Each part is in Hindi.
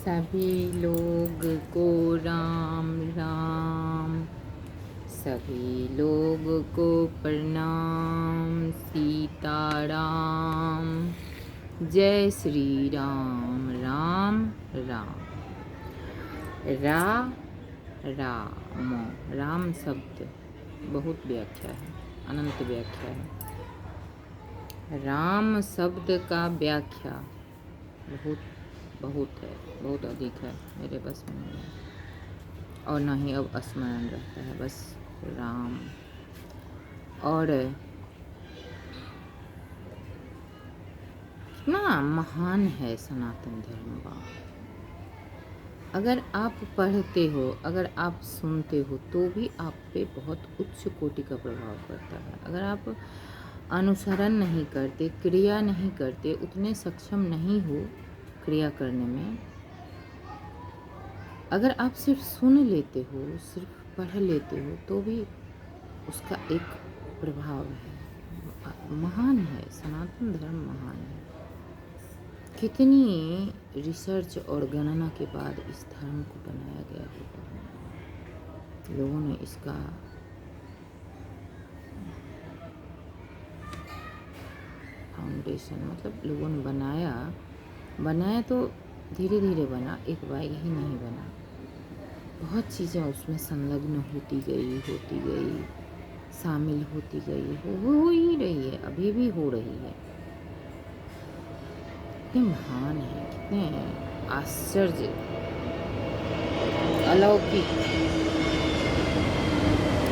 सभी लोग को राम राम, सभी लोग को प्रणाम। सीताराम, जय श्री राम राम राम। राम राम शब्द बहुत व्याख्या है, अनंत व्याख्या है। राम शब्द का व्याख्या बहुत है, बहुत अधिक है, मेरे बस में नहीं है और ना ही अब स्मरण रहता है। बस राम। और कितना महान है सनातन धर्म का। अगर आप पढ़ते हो, अगर आप सुनते हो तो भी आप पे बहुत उच्च कोटि का प्रभाव पड़ता है। अगर आप अनुसरण नहीं करते, क्रिया नहीं करते, उतने सक्षम नहीं हो क्रिया करने में, अगर आप सिर्फ सुन लेते हो, सिर्फ पढ़ लेते हो तो भी उसका एक प्रभाव है। महान है सनातन धर्म, महान है। कितनी रिसर्च और गणना के बाद इस धर्म को बनाया गया होगा। लोगों ने इसका फाउंडेशन, मतलब लोगों ने बनाया तो धीरे धीरे बना, एक बार ही नहीं बना। बहुत चीज़ें उसमें संलग्न होती गई, शामिल होती गई, हो ही रही है, अभी भी हो रही है। कितने महान है, कितने आश्चर्य, अलौकिक,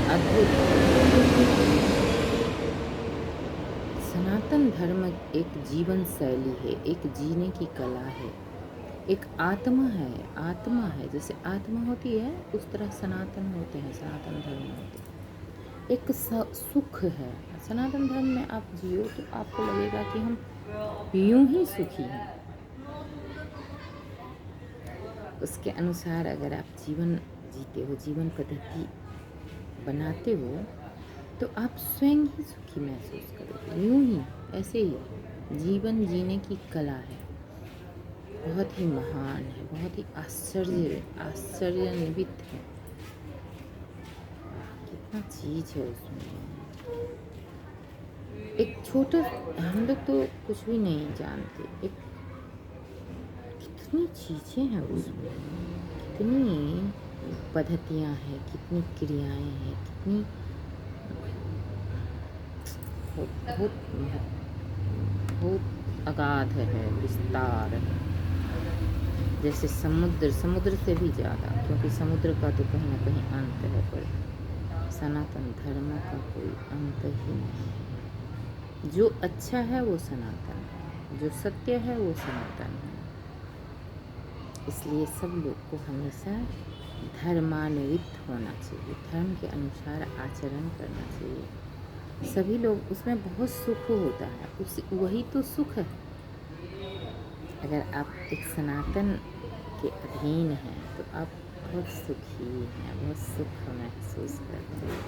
अद्भुत। सनातन धर्म एक जीवन शैली है, एक जीने की कला है, एक आत्मा है। जैसे आत्मा होती है उस तरह सनातन होते हैं, सनातन धर्म होते हैं। एक सुख है सनातन धर्म में। आप जियो तो आपको लगेगा कि हम यूं ही सुखी हैं। उसके अनुसार अगर आप जीवन जीते हो, जीवन पद्धति बनाते हो, तो आप स्वयं ही सुखी महसूस करोगे। यूं ही, ऐसे ही जीवन जीने की कला है। बहुत ही महान है, बहुत ही आश्चर्यान्वित है। कितना चीज है उसमें। एक छोटा, हम लोग तो कुछ भी नहीं जानते, एक कितनी चीजें हैं उसमें, कितनी पद्धतियां हैं, कितनी क्रियाएं हैं, कितनी बहुत अगाध है, विस्तार है। जैसे समुद्र से भी ज़्यादा, क्योंकि समुद्र का तो कहीं ना कहीं अंत है, पर सनातन धर्म का कोई अंत ही नहीं है। जो अच्छा है वो सनातन है, जो सत्य है वो सनातन है। इसलिए सब लोग को हमेशा धर्मान्वित होना चाहिए, धर्म के अनुसार आचरण करना चाहिए। सभी लोग उसमें बहुत सुख होता है, वही तो सुख है। अगर आप एक सनातन के अधीन हैं तो आप बहुत सुखी हैं, बहुत सुख महसूस करते हैं।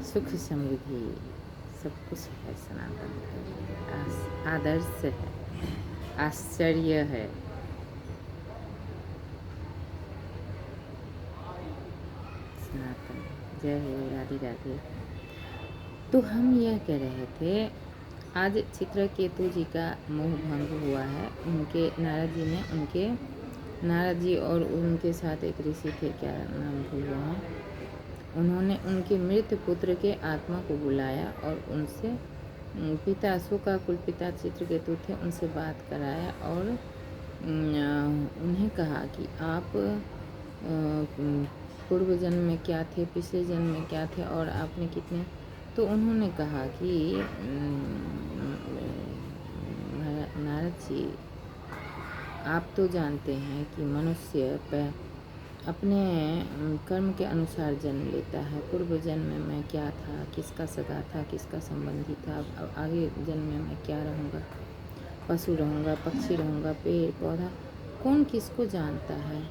सुख समृद्धि सब कुछ है सनातन धर्म। आदर्श है, आश्चर्य है। सनातन जय हो, राधे राधे। तो हम यह कह रहे थे, आज चित्रकेतु जी का मोह भंग हुआ है। उनके नारद जी और उनके साथ एक ऋषि थे, क्या नाम भूल रहे हैं, उन्होंने उनके मृत पुत्र के आत्मा को बुलाया और उनसे पिता शोकाकुल पिता चित्रकेतु थे, उनसे बात कराया और उन्हें कहा कि आप पूर्व जन्म में क्या थे, पिछले जन्म में क्या थे और आपने कितने। तो उन्होंने कहा कि नारद जी, आप तो जानते हैं कि मनुष्य अपने कर्म के अनुसार जन्म लेता है। पूर्व जन्म में मैं क्या था, किसका सगा था, किसका संबंधी था, अब आगे जन्म में मैं क्या रहूँगा, पशु रहूँगा, पक्षी रहूँगा, पेड़ पौधा, कौन किसको जानता है।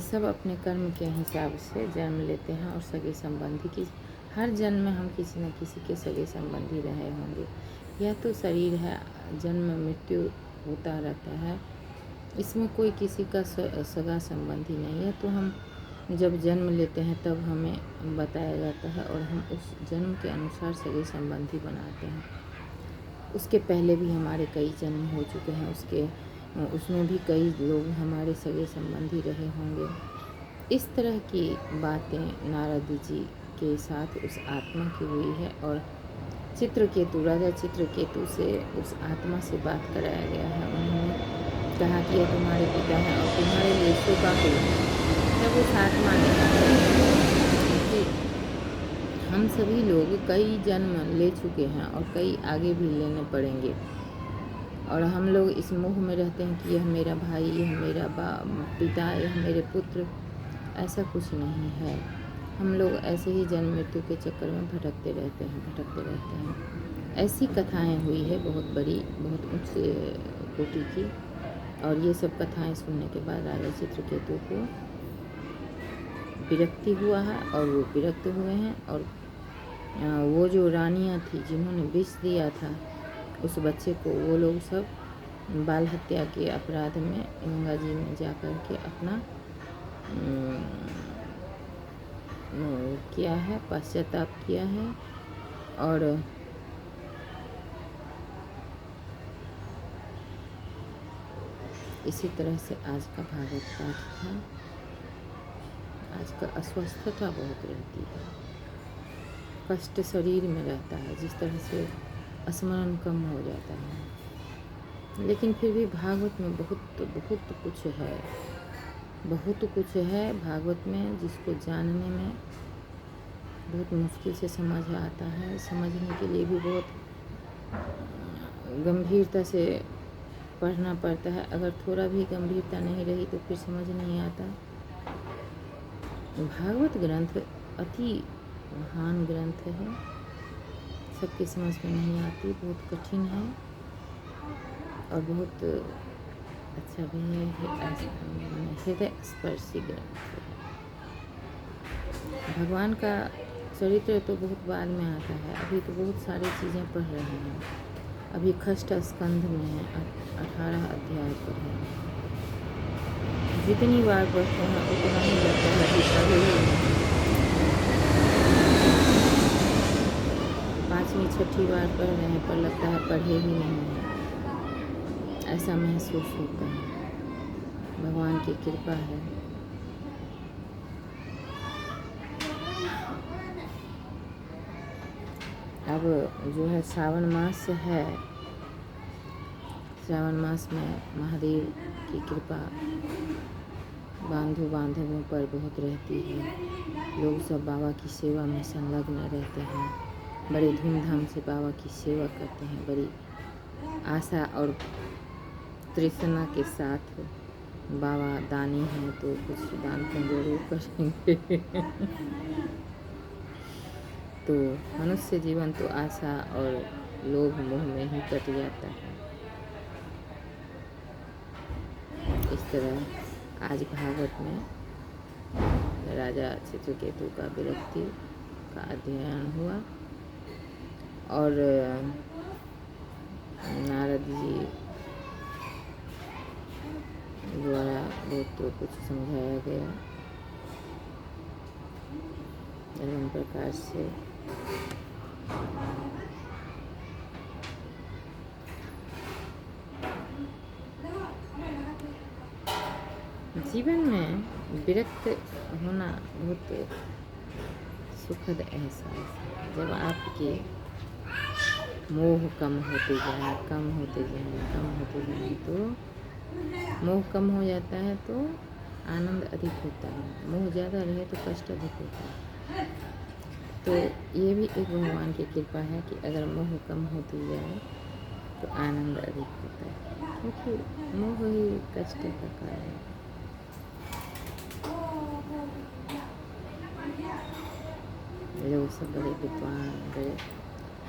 सब अपने कर्म के हिसाब से जन्म लेते हैं और सगे संबंधी की हर जन्म में हम किसी न किसी के सगे संबंधी रहे होंगे। यह तो शरीर है, जन्म मृत्यु होता रहता है, इसमें कोई किसी का सगा संबंधी नहीं है। तो हम जब जन्म लेते हैं तब हमें बताया जाता है और हम उस जन्म के अनुसार सगे संबंधी बनाते हैं। उसके पहले भी हमारे कई जन्म हो चुके हैं, उसमें भी कई लोग हमारे सगे संबंधी रहे होंगे। इस तरह की बातें नारद जी के साथ उस आत्मा की हुई है और चित्रकेतु, राजा चित्रकेतु से उस आत्मा से बात कराया गया है। उन्होंने कहा कि यह तुम्हारे पिता हैं और तुम्हारे लिए शोका हुआ। तब उस आत्मा ने कि हम सभी लोग कई जन्म ले चुके हैं और कई आगे भी लेने पड़ेंगे, और हम लोग इस मोह में रहते हैं कि यह मेरा भाई, यह मेरा पिता, यह मेरे पुत्र। ऐसा कुछ नहीं है। हम लोग ऐसे ही जन्म मृत्यु के चक्कर में भटकते रहते हैं। ऐसी कथाएं हुई है बहुत बड़ी, बहुत उच्च कोटि की। और ये सब कथाएं सुनने के बाद राजा चित्रकेतु को विरक्ति हुआ है और वो विरक्त हुए हैं। और वो जो रानियां थी जिन्होंने विष दिया था उस बच्चे को, वो लोग सब बाल हत्या के अपराध में गंगा जी में जा कर के अपना किया है, पश्चाताप किया है। और इसी तरह से आज का भागवत पाठ था। आज का अस्वस्थता बहुत रहती है, कष्ट शरीर में रहता है, जिस तरह से स्मरण कम हो जाता है। लेकिन फिर भी भागवत में बहुत बहुत कुछ है, बहुत कुछ है भागवत में, जिसको जानने में बहुत मुश्किल से समझ आता है। समझने के लिए भी बहुत गंभीरता से पढ़ना पड़ता है। अगर थोड़ा भी गंभीरता नहीं रही तो फिर समझ नहीं आता। भागवत ग्रंथ अति महान ग्रंथ है, सबकी समझ में नहीं आती, बहुत कठिन है और बहुत अच्छा भी है, हृदय स्पर्शी ग्रंथ है। भगवान का चरित्र तो बहुत बाद में आता है, अभी तो बहुत सारी चीज़ें पढ़ रहे हैं। अभी षष्ठ स्कंध में है, 18 अध्याय पर है। जितनी बार पढ़ते हैं उतना ही लगता है कि पढ़े ही नहीं। 5वीं 6ठी बार पढ़ रहे हैं पर लगता है पढ़े ही नहीं है, ऐसा महसूस होता है। भगवान की कृपा है। अब जो है सावन मास है, सावन मास में महादेव की कृपा बांधवों पर बहुत रहती है। लोग सब बाबा की सेवा में संलग्न रहते हैं, बड़े धूमधाम से बाबा की सेवा करते हैं, बड़ी आशा और तृष्णा के साथ। बाबा दानी हैं तो कुछ दान पुण्य जरूर करेंगे। तो मनुष्य जीवन तो आशा और लोभ मोह में ही कट जाता है। इस तरह आज भागवत में राजा चित्रकेतु का विरक्ति का अध्ययन हुआ और नारद जी द्वारा बहुत तो कुछ समझाया गया एवं प्रकार से। जीवन में विरक्त होना बहुत सुखद एहसास है। जब आपके मोह कम होते जाए तो मोह कम हो जाता है तो आनंद अधिक होता है। मोह ज़्यादा रहे तो कष्ट अधिक होता है। तो ये भी एक भगवान की कृपा है कि अगर मोह कम होती जाए तो आनंद अधिक होता है, क्योंकि मोह ही कष्ट का कारण है। लोग सब बड़े विद्वान बड़े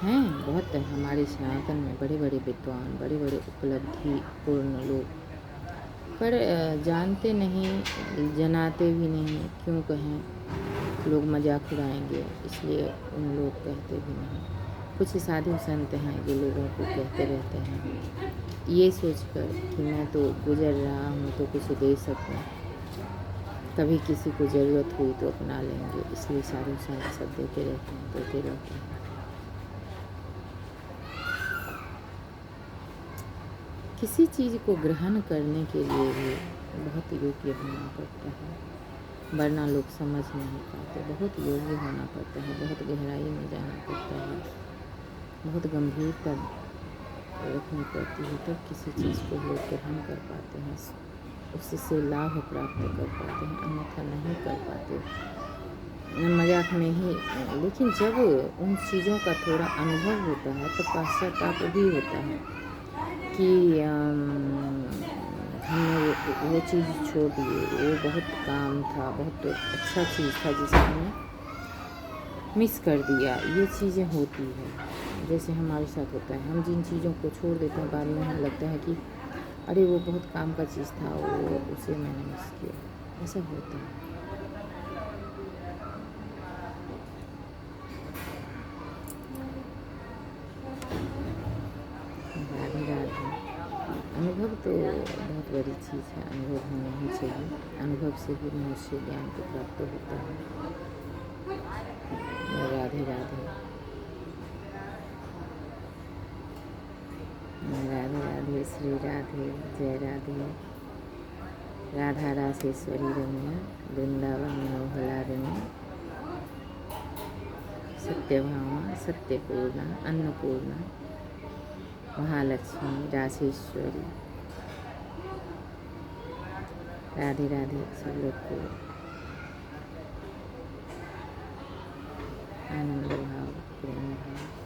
हैं, बहुत हमारे सनातन में बड़े बड़े विद्वान, बड़े बड़े उपलब्धि पूर्ण लोग, पर जानते नहीं, जनाते भी नहीं। क्यों कहें, लोग मजाक उड़ाएंगे इसलिए उन लोग कहते भी नहीं। कुछ साधु संत हैं जो लोगों को कहते रहते हैं ये सोचकर कि मैं तो गुजर रहा हूँ तो कुछ दे सकूँ, कभी किसी को ज़रूरत हुई तो अपना लेंगे, इसलिए साधु संत सब देते रहते हैं। किसी चीज़ को ग्रहण करने के लिए भी बहुत योग्य होना पड़ता है, वरना लोग समझ नहीं पाते। बहुत योग्य होना पड़ता है, बहुत गहराई में जाना पड़ता है, बहुत गंभीरता रखनी पड़ती है, तब किसी चीज़ को लोग ग्रहण कर पाते हैं, उससे लाभ प्राप्त कर पाते हैं, अन्यथा नहीं कर पाते। मजाक में ही, लेकिन जब उन चीज़ों का थोड़ा अनुभव होता है तो पश्चाताप भी होता है कि हमने वो चीज़ छोड़ दी, वो बहुत काम था, बहुत अच्छा चीज़ था जिसे हमने मिस कर दिया। ये चीज़ें होती है, जैसे हमारे साथ होता है, हम जिन चीज़ों को छोड़ देते हैं बाद में हमें लगता है कि अरे वो बहुत काम का चीज़ था, वो उसे मैंने मिस किया। ऐसा होता है। राधे राधे। अनुभव तो बहुत बड़ी चीज़ है, अनुभव होना ही चाहिए। अनुभव से भी मनुष्य ज्ञान को प्राप्त होता है। राधे राधे। राधे राधे, श्री राधे, जय राधे। राधा रासेश्वरी रमया, वृंदावन मनोहलारिणी, सत्यभामा, सत्यपूर्णा, अन्नपूर्णा, महालक्ष्मी, रासेश्वरी। राधे राधे। सब लोग को आनंद भाव, प्रेम भाव।